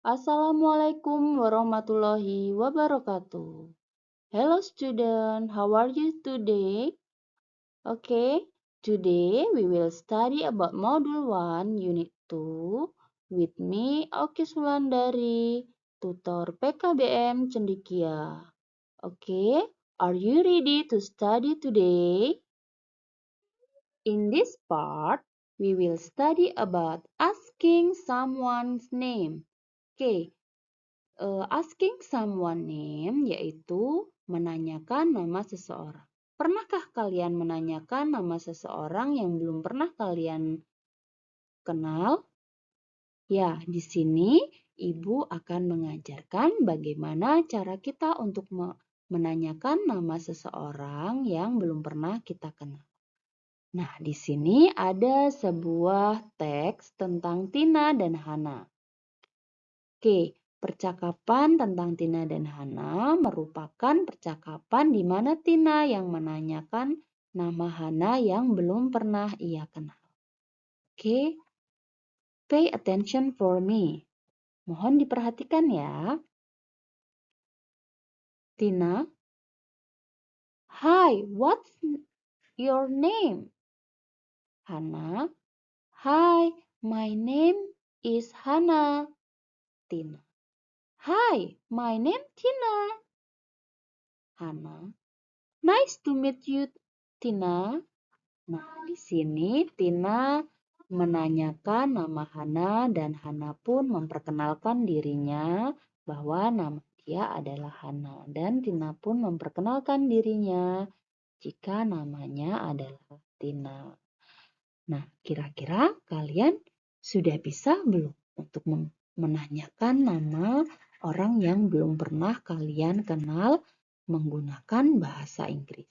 Assalamualaikum warahmatullahi wabarakatuh. Hello student, how are you today? Okay, today we will study about Module 1 Unit 2 with me Auki Sulandari, tutor PKBM Cendikia. Okay, are you ready to study today? In this part, we will study about asking someone's name. Okay, asking someone name yaitu menanyakan nama seseorang. Pernahkah kalian menanyakan nama seseorang yang belum pernah kalian kenal? Ya, di sini Ibu akan mengajarkan bagaimana cara kita untuk menanyakan nama seseorang yang belum pernah kita kenal. Nah, di sini ada sebuah teks tentang Tina dan Hana. Oke, percakapan tentang Tina dan Hana merupakan percakapan di mana Tina yang menanyakan nama Hana yang belum pernah ia kenal. Oke, pay attention for me. Mohon diperhatikan ya. Tina, hi, what's your name? Hana, hi, my name is Hana. Tina, hi, my name Tina. Hana, nice to meet you, Tina. Nah, di sini Tina menanyakan nama Hana dan Hana pun memperkenalkan dirinya bahwa nama dia adalah Hana dan Tina pun memperkenalkan dirinya jika namanya adalah Tina. Nah, kira-kira kalian sudah bisa belum untuk menanyakan nama orang yang belum pernah kalian kenal menggunakan bahasa Inggris?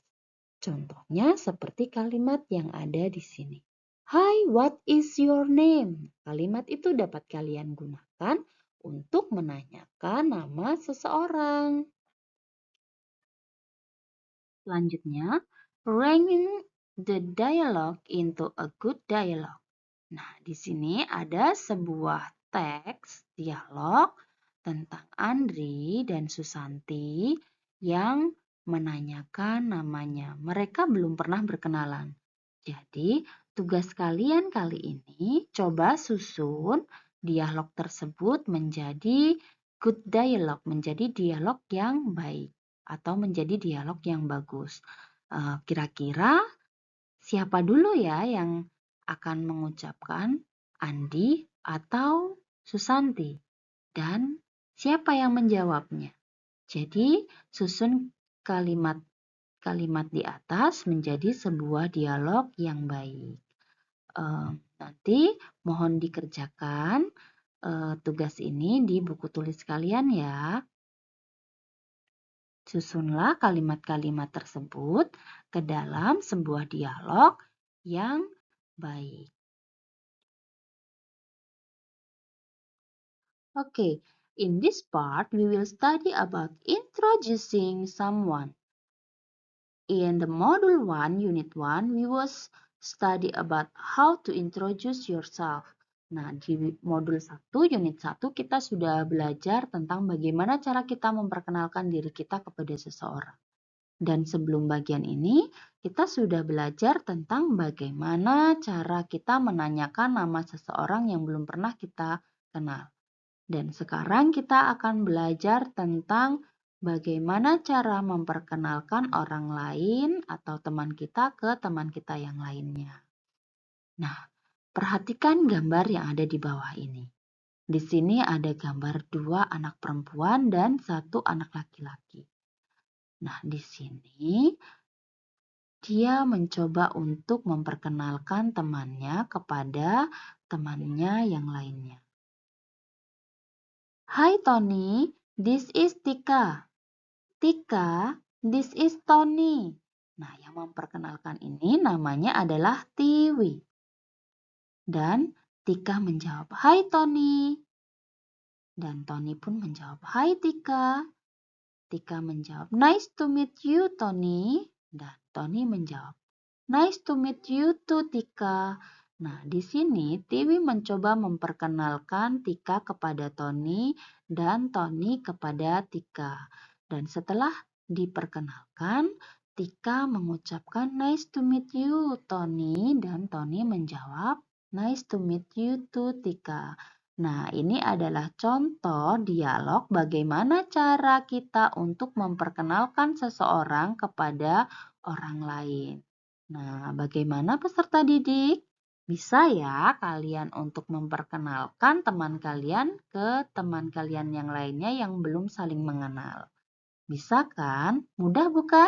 Contohnya seperti kalimat yang ada di sini. Hi, what is your name? Kalimat itu dapat kalian gunakan untuk menanyakan nama seseorang. Selanjutnya, ranking the dialogue into a good dialogue. Nah, di sini ada sebuah teks dialog tentang Andri dan Susanti yang menanyakan namanya. Mereka belum pernah berkenalan. Jadi, tugas kalian kali ini coba susun dialog tersebut menjadi good dialog, menjadi dialog yang baik atau menjadi dialog yang bagus. Kira-kira siapa dulu ya yang akan mengucapkan Andi atau Susanti? Dan siapa yang menjawabnya? Jadi, susun kalimat di atas menjadi sebuah dialog yang baik. Nanti mohon dikerjakan tugas ini di buku tulis kalian ya. Susunlah kalimat-kalimat tersebut ke dalam sebuah dialog yang baik. Okay, in this part we will study about introducing someone. In the Module 1, Unit 1, we will study about how to introduce yourself. Nah, di Modul 1, Unit 1, kita sudah belajar tentang bagaimana cara kita memperkenalkan diri kita kepada seseorang. Dan sebelum bagian ini, kita sudah belajar tentang bagaimana cara kita menanyakan nama seseorang yang belum pernah kita kenal. Dan sekarang kita akan belajar tentang bagaimana cara memperkenalkan orang lain atau teman kita ke teman kita yang lainnya. Nah, perhatikan gambar yang ada di bawah ini. Di sini ada gambar 2 anak perempuan dan 1 anak laki-laki. Nah, di sini dia mencoba untuk memperkenalkan temannya kepada temannya yang lainnya. Hi Tony, this is Tika. Tika, this is Tony. Nah, yang memperkenalkan ini namanya adalah Tiwi. Dan Tika menjawab, Hai Tony. Dan Tony pun menjawab, Hai Tika. Tika menjawab, Nice to meet you, Tony. Dan Tony menjawab, Nice to meet you too, Tika. Nah, di sini Tiwi mencoba memperkenalkan Tika kepada Tony dan Tony kepada Tika. Dan setelah diperkenalkan, Tika mengucapkan nice to meet you, Tony, dan Tony menjawab nice to meet you too, Tika. Nah, ini adalah contoh dialog bagaimana cara kita untuk memperkenalkan seseorang kepada orang lain. Nah, bagaimana peserta didik? Bisa ya kalian untuk memperkenalkan teman kalian ke teman kalian yang lainnya yang belum saling mengenal. Bisa kan? Mudah bukan?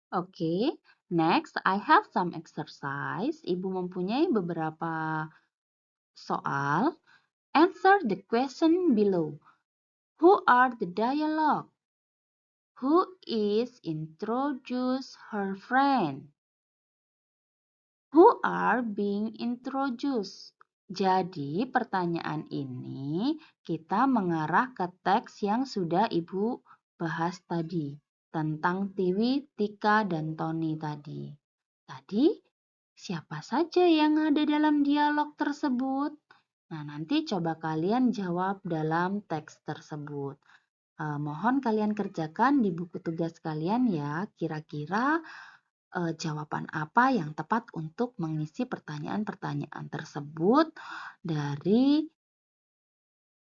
Oke, next I have some exercise. Ibu mempunyai beberapa soal. Answer the question below. Who are the dialogue? Who is introduce her friend? Who are being introduced? Jadi pertanyaan ini kita mengarah ke teks yang sudah Ibu bahas tadi tentang Tiwi, Tika, dan Tony tadi. Tadi siapa saja yang ada dalam dialog tersebut? Nah, nanti coba kalian jawab dalam teks tersebut. Mohon kalian kerjakan di buku tugas kalian ya. Kira-kira jawaban apa yang tepat untuk mengisi pertanyaan-pertanyaan tersebut dari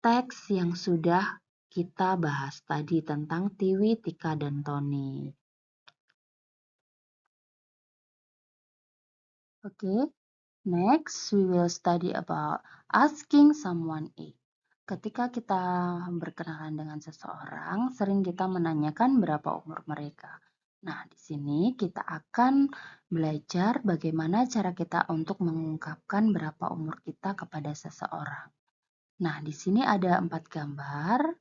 teks yang sudah kita bahas tadi tentang Tiwi, Tika, dan Tony. Oke, next we will study about asking someone age. Ketika kita berkenalan dengan seseorang, sering kita menanyakan berapa umur mereka. Nah, di sini kita akan belajar bagaimana cara kita untuk mengungkapkan berapa umur kita kepada seseorang. Nah, di sini ada 4 gambar.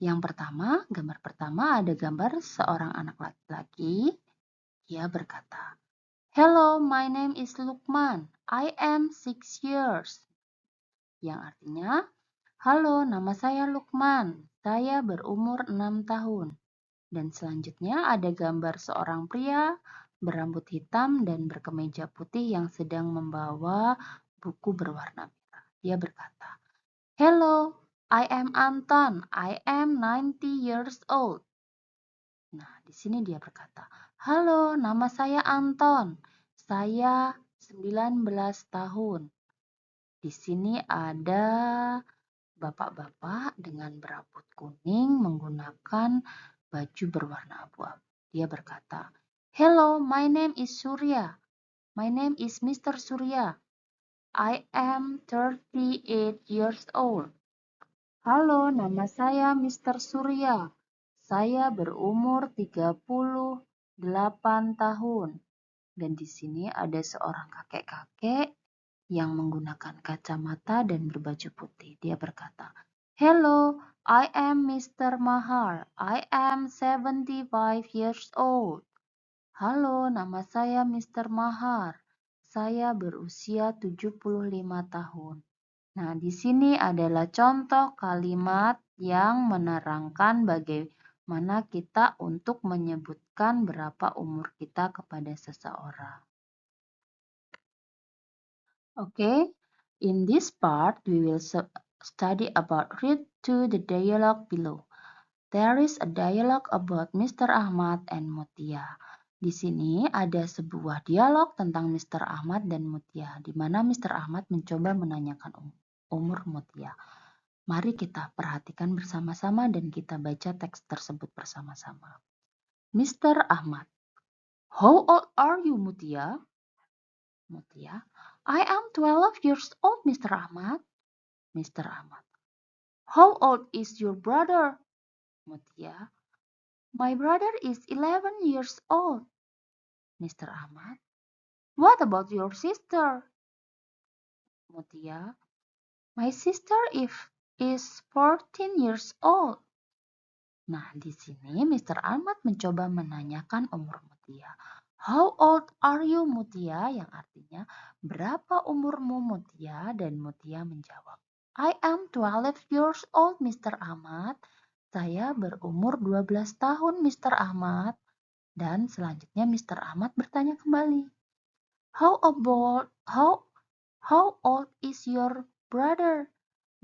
Yang pertama, gambar pertama ada gambar seorang anak laki-laki. Dia berkata, "Hello, my name is Lukman. I am 6 years." Yang artinya, "Halo, nama saya Lukman. Saya berumur 6 tahun." Dan selanjutnya ada gambar seorang pria berambut hitam dan berkemeja putih yang sedang membawa buku berwarna merah. Dia berkata, "Hello, I am Anton. I am 90 years old." Nah, di sini dia berkata, "Halo, nama saya Anton. Saya 19 tahun." Di sini ada bapak-bapak dengan berambut kuning menggunakan baju berwarna abu-abu. Dia berkata, "Hello, my name is Surya. My name is Mr. Surya. I am 38 years old." Halo, nama saya Mr. Surya. Saya berumur 38 tahun. Dan di sini ada seorang kakek-kakek yang menggunakan kacamata dan berbaju putih. Dia berkata, "Hello, I am Mr. Mahar. I am 75 years old." Halo, nama saya Mr. Mahar. Saya berusia 75 tahun. Nah, di sini adalah contoh kalimat yang menerangkan bagaimana kita untuk menyebutkan berapa umur kita kepada seseorang. Okay, in this part we will study about read to the dialogue below. There is a dialogue about Mr. Ahmad and Mutia. Di sini ada sebuah dialog tentang Mr. Ahmad dan Mutia, di mana Mr. Ahmad mencoba menanyakan umur Mutia. Mari kita perhatikan bersama-sama dan kita baca teks tersebut bersama-sama. Mr. Ahmad, "How old are you, Mutia?" Mutia, "I am 12 years old, Mr. Ahmad." Mr. Ahmad, "How old is your brother?" Mutia, "My brother is 11 years old." Mr. Ahmad, "What about your sister?" Mutia, "My sister is 14 years old." Nah, di sini Mr. Ahmad mencoba menanyakan umur Mutia. "How old are you, Mutia?" Yang artinya, "Berapa umurmu, Mutia?" Dan Mutia menjawab, "I am 12 years old, Mr. Ahmad." Saya berumur 12 tahun, Mr. Ahmad. Dan selanjutnya Mr. Ahmad bertanya kembali, How old is your brother?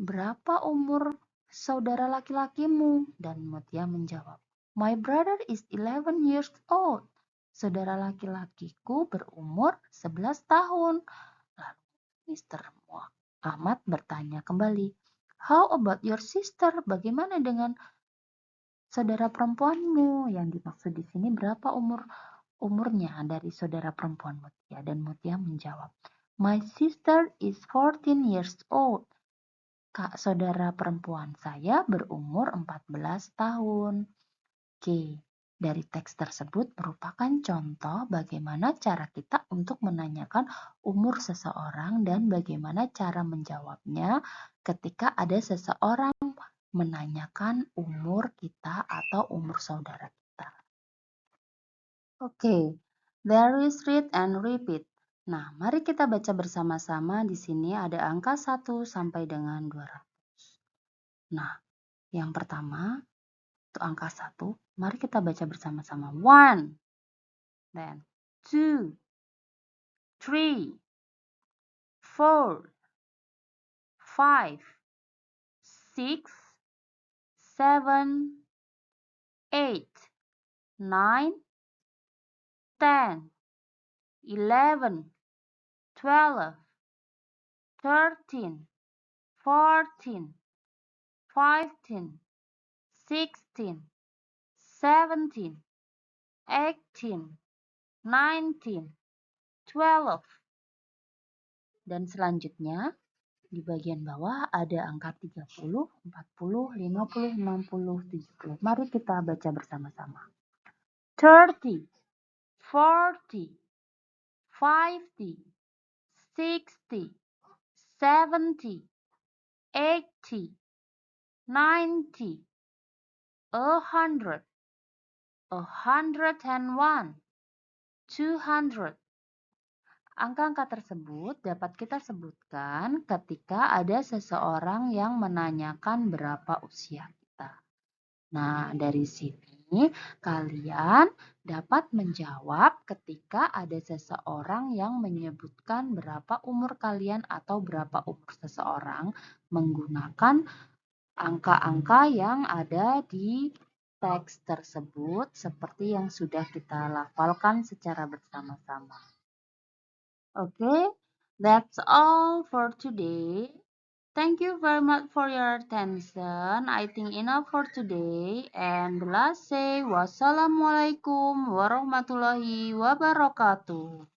Berapa umur saudara laki-lakimu? Dan Mutia menjawab, My brother is 11 years old. Saudara laki-lakiku berumur 11 tahun. Lalu Mr. Ahmad bertanya kembali, How about your sister? Bagaimana dengan saudara perempuanmu? Yang dimaksud di sini berapa umurnya dari saudara perempuan Mutia? Dan Mutia menjawab, My sister is 14 years old. Kak saudara perempuan saya berumur 14 tahun. Oke, dari teks tersebut merupakan contoh bagaimana cara kita untuk menanyakan umur seseorang dan bagaimana cara menjawabnya ketika ada seseorang menanyakan umur kita atau umur saudara kita. Oke, there is read and repeat. Nah, mari kita baca bersama-sama. Di sini ada angka 1 sampai dengan 200. Nah, yang pertama itu angka 1. Mari kita baca bersama-sama. 1, then 2, 3, 4, 5, 6, 7, 8, 9, 10, 11, 12, 13, 14, 15, 16, 17, 18, 19, 12. Dan selanjutnya di bagian bawah ada angka 30, 40, 50, 60, 70. Mari kita baca bersama-sama. 30, 40, 50, 60, 70, 80, 90, 100, 101, 200. Angka-angka tersebut dapat kita sebutkan ketika ada seseorang yang menanyakan berapa usia kita. Nah, dari sini kalian dapat menjawab ketika ada seseorang yang menyebutkan berapa umur kalian atau berapa umur seseorang menggunakan angka-angka yang ada di teks tersebut seperti yang sudah kita lafalkan secara bersama-sama. Okay, that's all for today. Thank you very much for your attention. I think enough for today. And the last say, wassalamualaikum warahmatullahi wabarakatuh.